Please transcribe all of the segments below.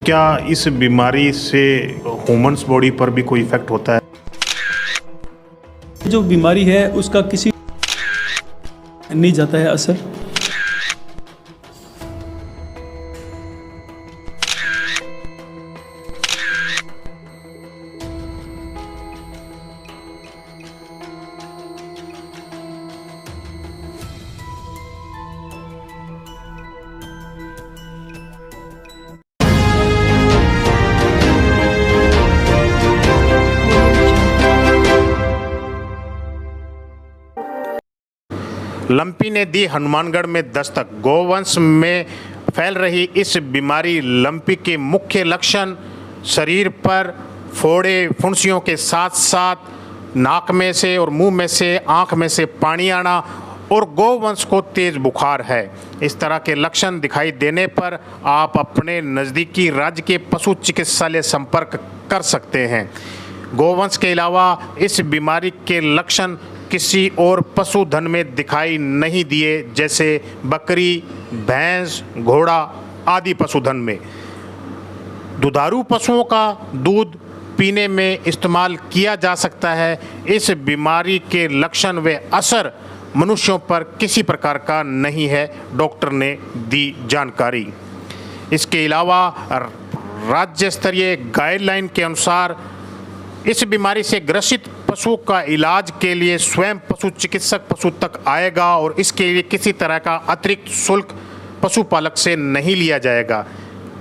क्या इस बीमारी से ह्यूमन्स बॉडी पर भी कोई इफेक्ट होता है? जो बीमारी है उसका किसी नहीं जाता है असर। लंपी ने दी हनुमानगढ़ में दस्तक। गोवंश में फैल रही इस बीमारी लंपी के मुख्य लक्षण शरीर पर फोड़े, फुंसियों के साथ साथ नाक में से और मुंह में से, आंख में से पानी आना और गोवंश को तेज बुखार है। इस तरह के लक्षण दिखाई देने पर आप अपने नज़दीकी राज्य के पशु चिकित्सालय संपर्क कर सकते हैं। गोवंश के अलावा इस बीमारी के लक्षण किसी और पशुधन में दिखाई नहीं दिए, जैसे बकरी, भैंस, घोड़ा आदि पशुधन में। दुधारू पशुओं का दूध पीने में इस्तेमाल किया जा सकता है। इस बीमारी के लक्षण व असर मनुष्यों पर किसी प्रकार का नहीं है, डॉक्टर ने दी जानकारी। इसके अलावा राज्य स्तरीय गाइडलाइन के अनुसार इस बीमारी से ग्रसित पशु का इलाज के लिए स्वयं पशु चिकित्सक पशु तक आएगा और इसके लिए किसी तरह का अतिरिक्त शुल्क पशुपालक से नहीं लिया जाएगा।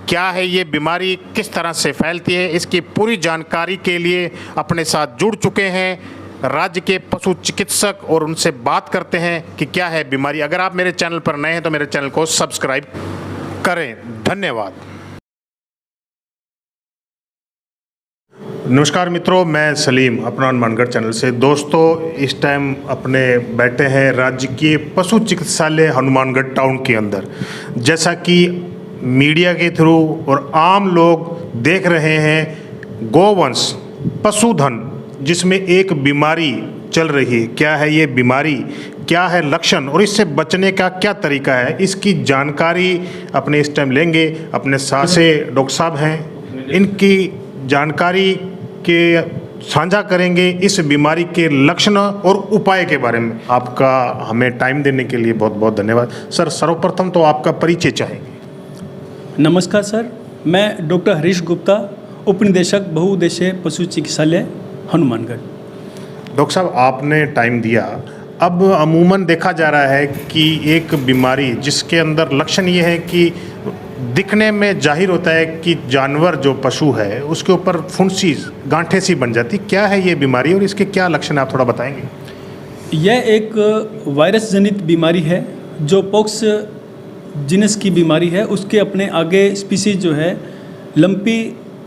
क्या है ये बीमारी, किस तरह से फैलती है, इसकी पूरी जानकारी के लिए अपने साथ जुड़ चुके हैं राज्य के पशु चिकित्सक और उनसे बात करते हैं कि क्या है बीमारी। अगर आप मेरे चैनल पर नए हैं तो मेरे चैनल को सब्सक्राइब करें। धन्यवाद। नमस्कार मित्रों, मैं सलीम अपना हनुमानगढ़ चैनल से। दोस्तों, इस टाइम अपने बैठे हैं राज्य के पशु चिकित्सालय हनुमानगढ़ टाउन के अंदर। जैसा कि मीडिया के थ्रू और आम लोग देख रहे हैं, गोवंश पशुधन जिसमें एक बीमारी चल रही है। क्या है ये बीमारी, क्या है लक्षण और इससे बचने का क्या तरीका है, इसकी जानकारी अपने इस टाइम लेंगे। अपने साथ से डॉक्टर साहब हैं, इनकी जानकारी के साझा करेंगे इस बीमारी के लक्षण और उपाय के बारे में। आपका हमें टाइम देने के लिए बहुत बहुत धन्यवाद। सर, सर्वप्रथम तो आपका परिचय चाहेंगे। नमस्कार सर, मैं डॉक्टर हरीश गुप्ता, उप निदेशक बहुउद्देशीय पशु चिकित्सालय हनुमानगढ़। डॉक्टर साहब, आपने टाइम दिया। अब अमूमन देखा जा रहा है कि एक बीमारी जिसके अंदर लक्षण ये है कि दिखने में जाहिर होता है कि जानवर जो पशु है उसके ऊपर फुंसी, गांठें सी बन जाती। क्या है ये बीमारी और इसके क्या लक्षण आप थोड़ा बताएंगे? यह एक वायरस जनित बीमारी है जो पॉक्स जीनस की बीमारी है। उसके अपने आगे स्पीसीज जो है लंपी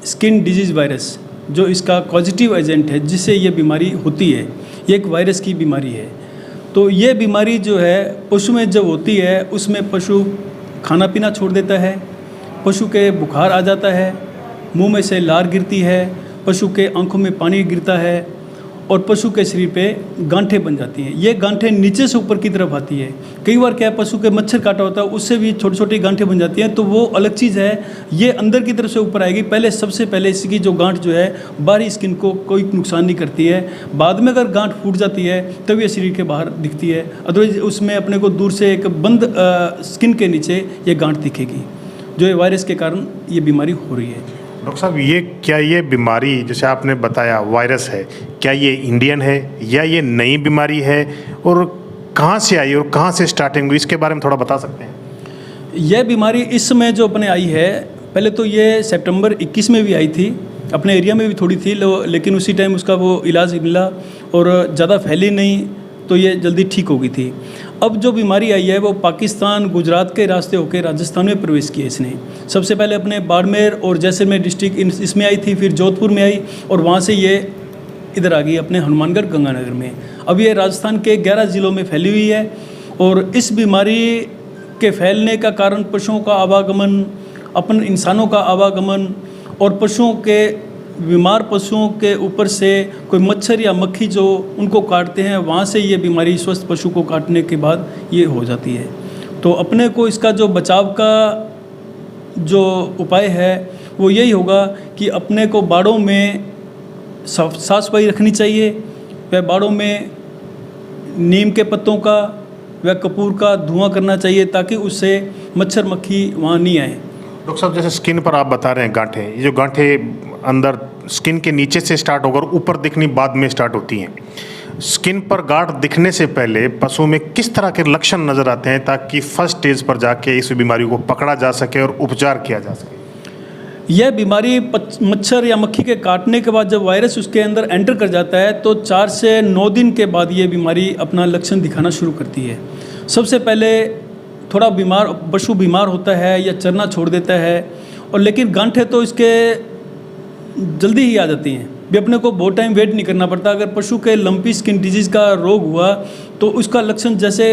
स्किन डिजीज वायरस, जो इसका कॉजेटिव एजेंट है जिससे ये बीमारी होती है, ये एक वायरस की बीमारी है। तो ये बीमारी जो है पशु में जब होती है उसमें पशु खाना पीना छोड़ देता है, पशु के बुखार आ जाता है, मुंह में से लार गिरती है, पशु के आंखों में पानी गिरता है और पशु के शरीर पे गांठें बन जाती हैं। ये गांठें नीचे से ऊपर की तरफ आती है। कई बार क्या है, पशु के मच्छर काटा होता है उससे भी छोटी छोटी गांठें बन जाती हैं, तो वो अलग चीज़ है। ये अंदर की तरफ से ऊपर आएगी। पहले सबसे पहले इसकी जो गांठ जो है बाहरी स्किन को कोई नुकसान नहीं करती है। बाद में अगर गांठ फूट जाती है तब ये शरीर के बाहर दिखती है। अदरवाइज उसमें अपने को दूर से एक बंद स्किन के नीचे ये गांठ दिखेगी, जो ये वायरस के कारण ये बीमारी हो रही है। डॉक्टर साहब, ये बीमारी जैसे आपने बताया वायरस है, क्या ये इंडियन है या ये नई बीमारी है और कहाँ से आई और कहाँ से स्टार्टिंग हुई, इसके बारे में थोड़ा बता सकते हैं? यह बीमारी इस समय जो अपने आई है, पहले तो ये सितंबर 21 में भी आई थी, अपने एरिया में भी थोड़ी थी, लेकिन उसी टाइम उसका वो इलाज मिला और ज़्यादा फैली नहीं, तो ये जल्दी ठीक हो गई थी। अब जो बीमारी आई है वो पाकिस्तान, गुजरात के रास्ते होकर राजस्थान में प्रवेश किया इसने। सबसे पहले अपने बाड़मेर और जैसलमेर डिस्ट्रिक्ट इसमें आई थी, फिर जोधपुर में आई और वहाँ से ये इधर आ गई अपने हनुमानगढ़ गंगानगर में। अब ये राजस्थान के 11 ज़िलों में फैली हुई है और इस बीमारी के फैलने का कारण पशुओं का आवागमन, अपन इंसानों का आवागमन और पशुओं के, बीमार पशुओं के ऊपर से कोई मच्छर या मक्खी जो उनको काटते हैं, वहाँ से ये बीमारी स्वस्थ पशु को काटने के बाद ये हो जाती है। तो अपने को इसका जो बचाव का जो उपाय है वो यही होगा कि अपने को बाड़ों में साफ सफाई रखनी चाहिए, वह बाड़ों में नीम के पत्तों का व कपूर का धुआं करना चाहिए ताकि उससे मच्छर मक्खी वहाँ नहीं आए। डॉक्टर साहब, जैसे स्किन पर आप बता रहे हैं गांठें, ये जो गांठें अंदर स्किन के नीचे से स्टार्ट होकर ऊपर दिखनी बाद में स्टार्ट होती हैं, स्किन पर गांठ दिखने से पहले पशु में किस तरह के लक्षण नज़र आते हैं ताकि फर्स्ट स्टेज पर जाके इस बीमारी को पकड़ा जा सके और उपचार किया जा सके? यह बीमारी मच्छर या मक्खी के काटने के बाद जब वायरस उसके अंदर एंटर कर जाता है तो 4 से 9 दिन के बाद ये बीमारी अपना लक्षण दिखाना शुरू करती है। सबसे पहले थोड़ा पशु बीमार होता है या चरना छोड़ देता है, और लेकिन गांठें तो इसके जल्दी ही आ जाती हैं, भी अपने को बहुत टाइम वेट नहीं करना पड़ता। अगर पशु के लंपी स्किन डिजीज़ का रोग हुआ तो उसका लक्षण जैसे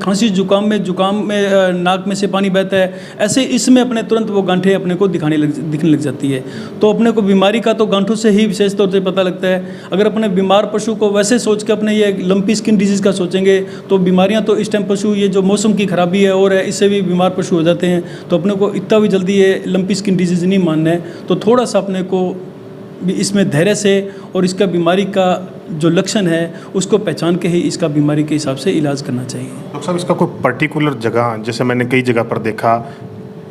खांसी जुकाम में नाक में से पानी बहता है, ऐसे इसमें अपने तुरंत वो गांठें अपने को दिखने लग जाती है। तो अपने को बीमारी का तो गांठों से ही विशेष तौर से पता लगता है। अगर अपने बीमार पशु को वैसे सोच के अपने ये लंपी स्किन डिजीज़ का सोचेंगे तो बीमारियाँ तो इस टाइम पशु ये जो मौसम की खराबी है और है, इससे भी बीमार पशु हो जाते हैं। तो अपने को इतना भी जल्दी ये लंपी स्किन डिजीज़ नहीं मानना है, तो थोड़ा सा अपने को भी इसमें धैर्य से और इसका बीमारी का जो लक्षण है उसको पहचान के ही इसका बीमारी के हिसाब से इलाज करना चाहिए। डॉक्टर साहब, इसका कोई पर्टिकुलर जगह, जैसे मैंने कई जगह पर देखा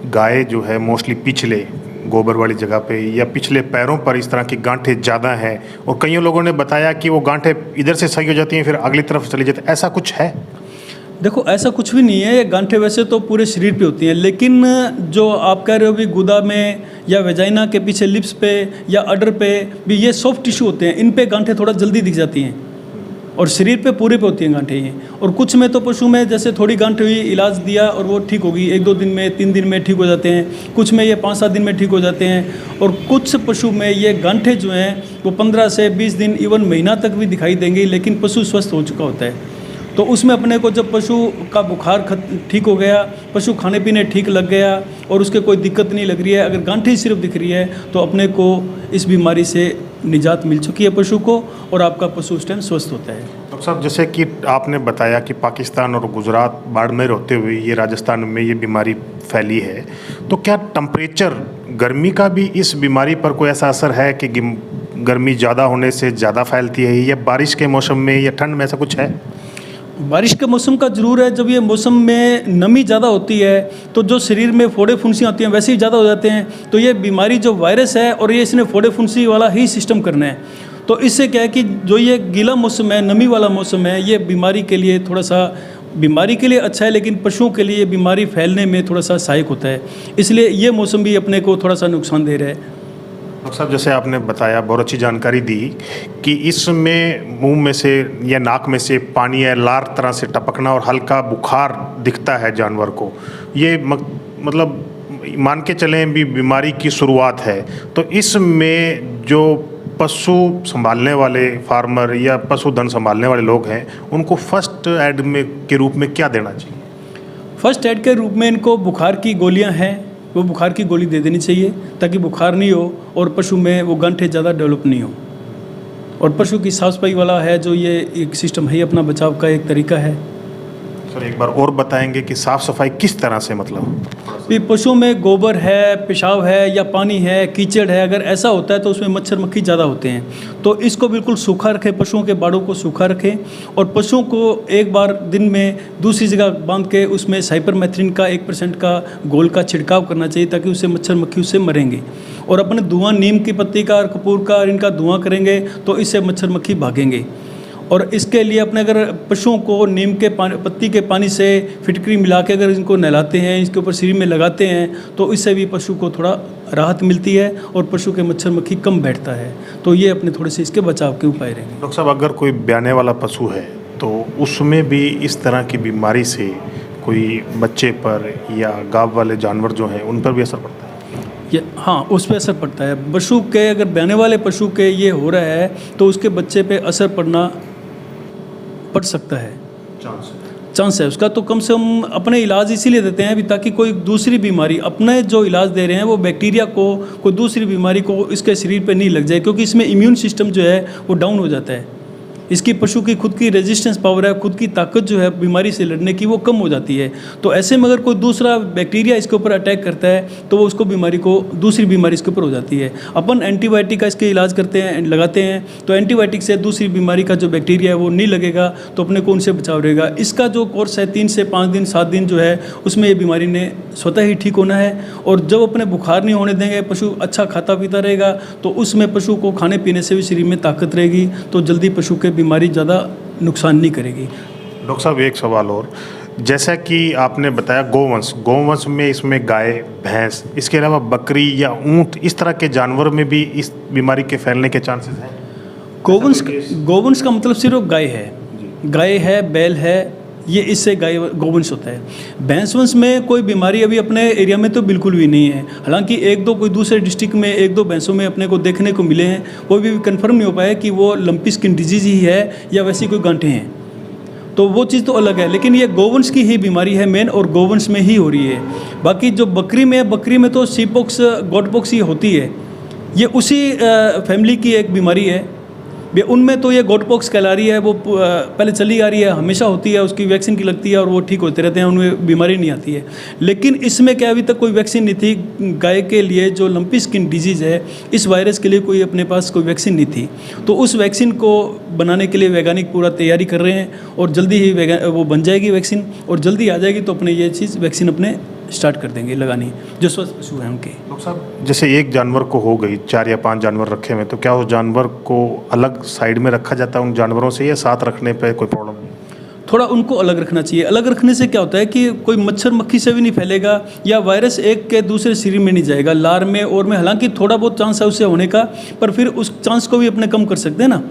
गाय जो है मोस्टली पिछले गोबर वाली जगह पे या पिछले पैरों पर इस तरह की गांठें ज़्यादा हैं, और कईयों लोगों ने बताया कि वो गांठें इधर से सही हो जाती हैं फिर अगली तरफ चली जाती है, ऐसा कुछ है? देखो, ऐसा कुछ भी नहीं है। ये गांठें वैसे तो पूरे शरीर पे होती हैं, लेकिन जो आप कह रहे हो भी गुदा में या वेजाइना के पीछे लिप्स पे या अडर पे भी ये सॉफ्ट टिश्यू होते हैं, इन पे गांठें थोड़ा जल्दी दिख जाती हैं, और शरीर पे पूरे पे होती हैं गांठें ये। और कुछ में तो पशु में जैसे थोड़ी गांठ हुई, इलाज दिया और वो ठीक होगी, 1-2 दिन में 3 दिन में ठीक हो जाते हैं। कुछ में ये 5-7 दिन में ठीक हो जाते हैं, और कुछ पशु में ये गांठें जो हैं वो 15 से 20 दिन इवन महीना तक भी दिखाई देंगी, लेकिन पशु स्वस्थ हो चुका होता है। तो उसमें अपने को जब पशु का बुखार ठीक हो गया, पशु खाने पीने ठीक लग गया और उसके कोई दिक्कत नहीं लग रही है, अगर गांठें सिर्फ दिख रही है तो अपने को इस बीमारी से निजात मिल चुकी है पशु को, और आपका पशु उस टाइम स्वस्थ होता है। डॉक्टर साहब, जैसे कि आपने बताया कि पाकिस्तान और गुजरात बाड़मेर होते हुए ये राजस्थान में ये बीमारी फैली है, तो क्या टेम्परेचर गर्मी का भी इस बीमारी पर कोई ऐसा असर है कि गर्मी ज़्यादा होने से ज़्यादा फैलती है, या बारिश के मौसम में या ठंड में ऐसा कुछ है? बारिश के मौसम का ज़रूर है। जब ये मौसम में नमी ज़्यादा होती है तो जो शरीर में फोड़े फुंसियाँ होती हैं वैसे ही ज़्यादा हो जाते हैं। तो ये बीमारी जो वायरस है और ये इसने फोड़े फुंसी वाला ही सिस्टम करना है। तो इससे क्या है कि जो ये गीला मौसम है, नमी वाला मौसम है, ये बीमारी के लिए थोड़ा सा बीमारी के लिए अच्छा है, लेकिन पशुओं के लिए बीमारी फैलने में थोड़ा सा सहायक होता है। इसलिए ये मौसम भी अपने को थोड़ा सा नुकसान दे रहा है। डॉक्टर साहब, जैसे आपने बताया, बहुत अच्छी जानकारी दी कि इसमें मुंह में से या नाक में से पानी या लार तरह से टपकना और हल्का बुखार दिखता है जानवर को, ये मतलब मान के चलें भी बीमारी की शुरुआत है। तो इसमें जो पशु संभालने वाले फार्मर या पशुधन संभालने वाले लोग हैं उनको फर्स्ट एड में के रूप में क्या देना चाहिए? फर्स्ट एड के रूप में इनको बुखार की गोलियां हैं, वो बुखार की गोली दे देनी चाहिए ताकि बुखार नहीं हो और पशु में वो गांठें ज़्यादा डेवलप नहीं हो। और पशु की साफ सफाई वाला है जो ये एक सिस्टम है, अपना बचाव का एक तरीका है। सर, एक बार और बताएंगे कि साफ़ सफाई किस तरह से, मतलब भी पशुओं में गोबर है, पेशाब है या पानी है, कीचड़ है, अगर ऐसा होता है तो उसमें मच्छर मक्खी ज़्यादा होते हैं। तो इसको बिल्कुल सूखा रखें, पशुओं के बाड़ों को सूखा रखें, और पशुओं को एक बार दिन में दूसरी जगह बांध के उसमें साइपरमेथ्रिन का 1% का घोल का छिड़काव करना चाहिए ताकि उससे मच्छर मक्खी उससे मरेंगे। और अपने धुआं नीम की पत्ती का और कपूर का इनका धुआं करेंगे तो इससे मच्छर मक्खी भागेंगे। और इसके लिए अपने अगर पशुओं को नीम के पत्ती के पानी से फिटकरी मिला के अगर इनको नहलाते हैं, इसके ऊपर शरीर में लगाते हैं तो इससे भी पशु को थोड़ा राहत मिलती है और पशु के मच्छर मक्खी कम बैठता है। तो ये अपने थोड़े से इसके बचाव के उपाय रहेंगे। डॉक्टर साहब, अगर कोई ब्याने वाला पशु है तो उसमें भी इस तरह की बीमारी से कोई बच्चे पर या गाँव वाले जानवर जो हैं उन पर भी असर पड़ता है? हाँ, उस पर असर पड़ता है। पशु के अगर ब्याने वाले पशु के ये हो रहा है तो उसके बच्चे पे असर पड़ सकता है, चांस है उसका। तो कम से कम अपने इलाज इसीलिए देते हैं भी ताकि कोई दूसरी बीमारी, अपने जो इलाज दे रहे हैं वो बैक्टीरिया को, कोई दूसरी बीमारी को इसके शरीर पे नहीं लग जाए, क्योंकि इसमें इम्यून सिस्टम जो है वो डाउन हो जाता है। इसकी पशु की खुद की रेजिस्टेंस पावर है, खुद की ताकत जो है बीमारी से लड़ने की वो कम हो जाती है। तो ऐसे में अगर कोई दूसरा बैक्टीरिया इसके ऊपर अटैक करता है तो वो उसको बीमारी को दूसरी बीमारी इसके ऊपर हो जाती है। अपन एंटीबायोटिक का इसके इलाज करते हैं, लगाते हैं, तो एंटीबायोटिक से दूसरी बीमारी का जो बैक्टीरिया है वो नहीं लगेगा, तो अपने को उनसे बचाव रहेगा। इसका जो कोर्स है 3 से 5 दिन 7 दिन जो है उसमें ये बीमारी ने स्वतः ही ठीक होना है। और जब अपने बुखार नहीं होने देंगे, पशु अच्छा खाता पीता रहेगा, तो उसमें पशु को खाने पीने से भी शरीर में ताकत रहेगी, तो जल्दी पशु के बीमारी ज़्यादा नुकसान नहीं करेगी। डॉक्टर साहब एक सवाल और, जैसा कि आपने बताया गोवंश में इसमें गाय, भैंस, इसके अलावा बकरी या ऊंट, इस तरह के जानवर में भी इस बीमारी के फैलने के चांसेस हैं? गोवंश का मतलब सिर्फ गाय है, गाय है, बैल है, ये इससे गाय गोवंश होता है। भैंस वंश में कोई बीमारी अभी अपने एरिया में तो बिल्कुल भी नहीं है। हालांकि एक दो कोई दूसरे डिस्ट्रिक्ट में 1-2 भैंसों में अपने को देखने को मिले हैं, वो भी कंफर्म नहीं हो पाया कि वो लंपी स्किन डिजीज ही है या वैसी कोई गांठें हैं, तो वो चीज़ तो अलग है। लेकिन ये गोवंश की ही बीमारी है मेन, और गोवंश में ही हो रही है। बाकी जो बकरी में तो सी पॉक्स, गॉट पॉक्स ये होती है, ये उसी फैमिली की एक बीमारी है। उनमें तो ये गॉट पॉक्स कहला रही है, वो पहले चली आ रही है, हमेशा होती है, उसकी वैक्सीन की लगती है और वो ठीक होते रहते हैं, उनमें बीमारी नहीं आती है। लेकिन इसमें क्या अभी तक कोई वैक्सीन नहीं थी गाय के लिए, जो लंपी स्किन डिजीज़ है, इस वायरस के लिए कोई अपने पास कोई वैक्सीन नहीं थी। तो उस वैक्सीन को बनाने के लिए वैज्ञानिक पूरा तैयारी कर रहे हैं, और जल्दी ही वो बन जाएगी वैक्सीन, और जल्दी आ जाएगी तो अपने ये चीज़ वैक्सीन अपने स्टार्ट कर देंगे लगानी, जो स्वस्थ पशु हैं उनके। डॉक्टर साहब जैसे एक जानवर को हो गई, 4 या 5 जानवर रखे हुए, तो क्या उस जानवर को अलग साइड में रखा जाता है उन जानवरों से, या साथ रखने पे कोई प्रॉब्लम नहीं? थोड़ा उनको अलग रखना चाहिए। अलग रखने से क्या होता है कि कोई मच्छर मक्खी से भी नहीं फैलेगा, या वायरस एक के दूसरे शरीर में नहीं जाएगा, लार में और में। हालांकि थोड़ा बहुत चांस है उससे होने का, पर फिर उस चांस को भी अपने कम कर सकते हैं ना।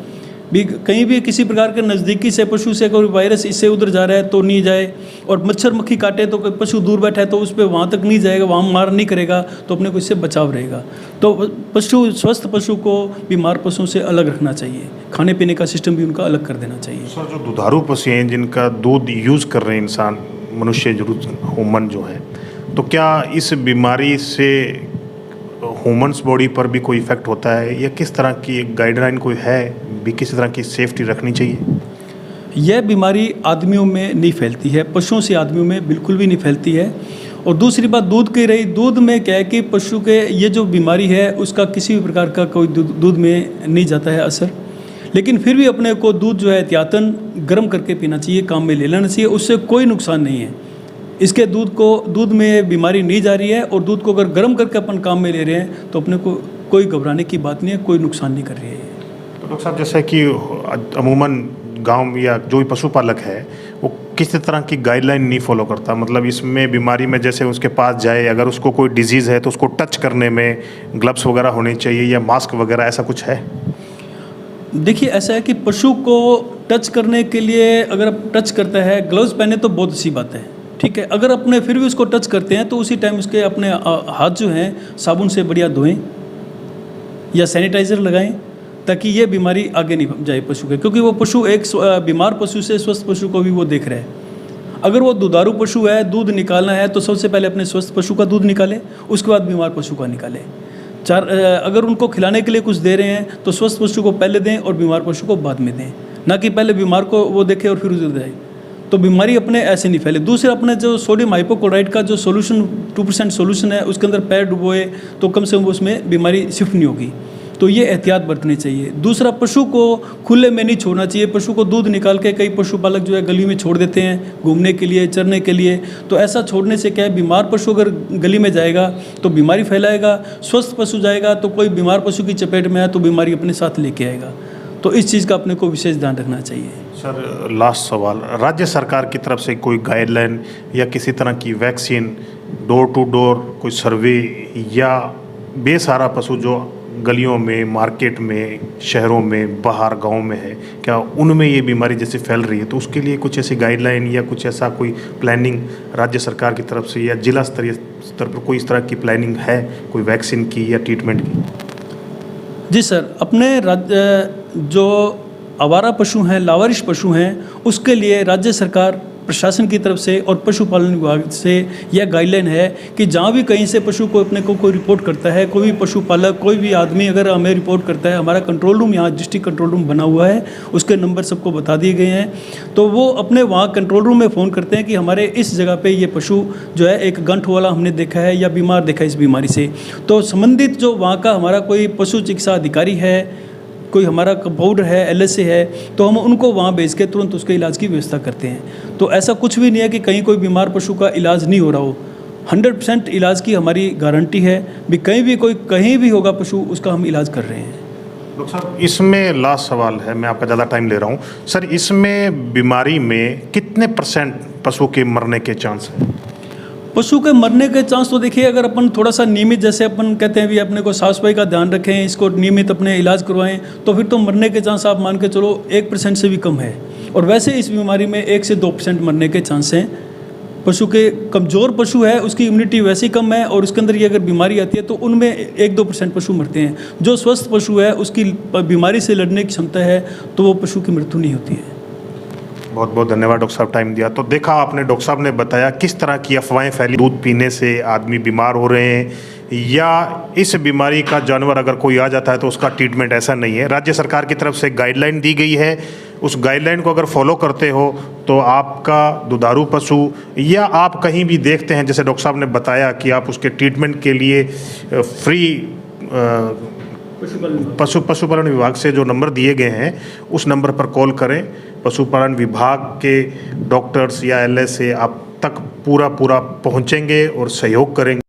भी कहीं भी किसी प्रकार के नज़दीकी से पशु से कोई वायरस इससे उधर जा रहा है तो नहीं जाए, और मच्छर मक्खी काटे तो कोई पशु दूर बैठा है तो उस पर वहाँ तक नहीं जाएगा, वहाँ मार नहीं करेगा, तो अपने को इससे बचाव रहेगा। तो पशु, स्वस्थ पशु को बीमार पशुओं से अलग रखना चाहिए, खाने पीने का सिस्टम भी उनका अलग कर देना चाहिए। सर जो दुधारू पशु हैं जिनका दूध यूज़ कर रहे हैं इंसान, मनुष्य ह्यूमन जो है, तो क्या इस बीमारी से ह्यूमन्स बॉडी पर भी कोई इफेक्ट होता है, या किस तरह की गाइडलाइन कोई है भी, किसी तरह की सेफ्टी रखनी चाहिए? यह बीमारी आदमियों में नहीं फैलती है, पशुओं से आदमियों में बिल्कुल भी नहीं फैलती है। और दूसरी बात दूध की रही, दूध में क्या है कि पशु के ये जो बीमारी है उसका किसी भी प्रकार का कोई दूध में नहीं जाता है असर। लेकिन फिर भी अपने को दूध जो है एहतियातन गर्म करके पीना चाहिए, काम में ले लेना चाहिए, उससे कोई नुकसान नहीं है। इसके दूध में बीमारी नहीं जा रही है, और दूध को अगर गर्म करके अपन काम में ले रहे हैं तो अपने को कोई घबराने की बात नहीं है, कोई नुकसान नहीं कर रही है। तो डॉक्टर साहब जैसे कि अमूमन गांव या जो भी पशुपालक है वो किसी तरह की गाइडलाइन नहीं फॉलो करता, मतलब इसमें बीमारी में जैसे उसके पास जाए, अगर उसको कोई डिजीज़ है तो उसको टच करने में ग्लव्स वगैरह होने चाहिए या मास्क वगैरह, ऐसा कुछ है? देखिए ऐसा है कि पशु को टच करने के लिए अगर आप टच करता है, ग्लव्स पहने तो बहुत अच्छी बात है, ठीक है। अगर अपने फिर भी उसको टच करते हैं तो उसी टाइम उसके अपने हाथ जो हैं साबुन से बढ़िया धोएं या सैनिटाइज़र लगाएं, ताकि ये बीमारी आगे नहीं जाए पशु के, क्योंकि वो पशु एक बीमार पशु से स्वस्थ पशु को भी वो देख रहे हैं। अगर वो दुधारू पशु है, दूध निकालना है तो सबसे पहले अपने स्वस्थ पशु का दूध निकाले, उसके बाद बीमार पशु का निकाले। अगर उनको खिलाने के लिए कुछ दे रहे हैं तो स्वस्थ पशु को पहले दें और बीमार पशु को बाद में दें, ना कि पहले बीमार को वो देखे और फिर उधर जाए, तो बीमारी अपने ऐसे नहीं फैले। दूसरा, अपने जो सोडियम हाइपोक्लोराइड का जो सोल्यूशन 2% सोल्यूशन है उसके अंदर पैर डुबोए तो कम से कम उसमें बीमारी शिफ्ट नहीं होगी, तो ये एहतियात बरतनी चाहिए। दूसरा, पशु को खुले में नहीं छोड़ना चाहिए। पशु को दूध निकाल के कई पशुपालक जो है गली में छोड़ देते हैं घूमने के लिए, चरने के लिए, तो ऐसा छोड़ने से क्या है, बीमार पशु अगर गली में जाएगा तो बीमारी फैलाएगा, स्वस्थ पशु जाएगा तो कोई बीमार पशु की चपेट में आए तो बीमारी अपने साथ लेके आएगा। तो इस चीज़ का अपने को विशेष ध्यान रखना चाहिए। सर लास्ट सवाल, राज्य सरकार की तरफ से कोई गाइडलाइन या किसी तरह की वैक्सीन, डोर टू डोर कोई सर्वे, या बेसहारा पशु जो गलियों में, मार्केट में, शहरों में, बाहर गांव में है, क्या उनमें ये बीमारी जैसे फैल रही है, तो उसके लिए कुछ ऐसी गाइडलाइन या कुछ ऐसा कोई प्लानिंग राज्य सरकार की तरफ से या जिला स्तरीय स्तर पर कोई इस तरह की प्लानिंग है, कोई वैक्सीन की या ट्रीटमेंट की? जी सर, अपने राज्य जो आवारा पशु हैं, लावारिश पशु हैं, उसके लिए राज्य सरकार प्रशासन की तरफ से और पशुपालन विभाग से यह गाइडलाइन है कि जहाँ भी कहीं से पशु को अपने को कोई रिपोर्ट करता है, कोई भी पशुपालक, कोई भी आदमी अगर हमें रिपोर्ट करता है, हमारा कंट्रोल रूम यहाँ डिस्ट्रिक्ट कंट्रोल रूम बना हुआ है, उसके नंबर सबको बता दिए गए हैं, तो वो अपने वहाँ कंट्रोल रूम में फ़ोन करते हैं कि हमारे इस जगह पे ये पशु जो है एक गंठ वाला हमने देखा है या बीमार देखा है इस बीमारी से। तो संबंधित जो वहाँ का हमारा कोई पशु चिकित्सा अधिकारी है, कोई हमारा कंपाउंडर है, एलएसए है, तो हम उनको वहाँ भेज के तुरंत उसके इलाज की व्यवस्था करते हैं। तो ऐसा कुछ भी नहीं है कि कहीं कोई बीमार पशु का इलाज नहीं हो रहा हो। 100% इलाज की हमारी गारंटी है, भी कहीं भी कोई कहीं भी होगा पशु, उसका हम इलाज कर रहे हैं। डॉक्टर साहब, इसमें लास्ट सवाल है, मैं आपका ज़्यादा टाइम ले रहा हूँ सर। इसमें बीमारी में कितने % पशु के मरने के चांस हैं? पशु के मरने के चांस तो देखिए, अगर अपन थोड़ा सा नियमित, जैसे अपन कहते हैं भी अपने को साफ सफाई का ध्यान रखें, इसको नियमित अपने इलाज करवाएं, तो फिर तो मरने के चांस आप मान के चलो 1% से भी कम है। और वैसे इस बीमारी में 1 से 2% मरने के चांस हैं। पशु के कमज़ोर पशु है, उसकी इम्यूनिटी वैसे ही कम है, और उसके अंदर ये अगर बीमारी आती है तो उनमें 1-2% पशु मरते हैं। जो स्वस्थ पशु है, उसकी बीमारी से लड़ने की क्षमता है, तो वो पशु की मृत्यु नहीं होती है। बहुत बहुत धन्यवाद डॉक्टर साहब, टाइम दिया। तो देखा आपने, डॉक्टर साहब ने बताया किस तरह की अफवाहें फैली, दूध पीने से आदमी बीमार हो रहे हैं, या इस बीमारी का जानवर अगर कोई आ जाता है तो उसका ट्रीटमेंट ऐसा नहीं है। राज्य सरकार की तरफ से गाइडलाइन दी गई है, उस गाइडलाइन को अगर फॉलो करते हो तो आपका दुधारू पशु या आप कहीं भी देखते हैं, जैसे डॉक्टर साहब ने बताया कि आप उसके ट्रीटमेंट के लिए फ्री पशुपालन विभाग से जो नंबर दिए गए हैं उस नंबर पर कॉल करें। पशुपालन विभाग के डॉक्टर्स या एलएसए आप तक पूरा पहुंचेंगे और सहयोग करेंगे।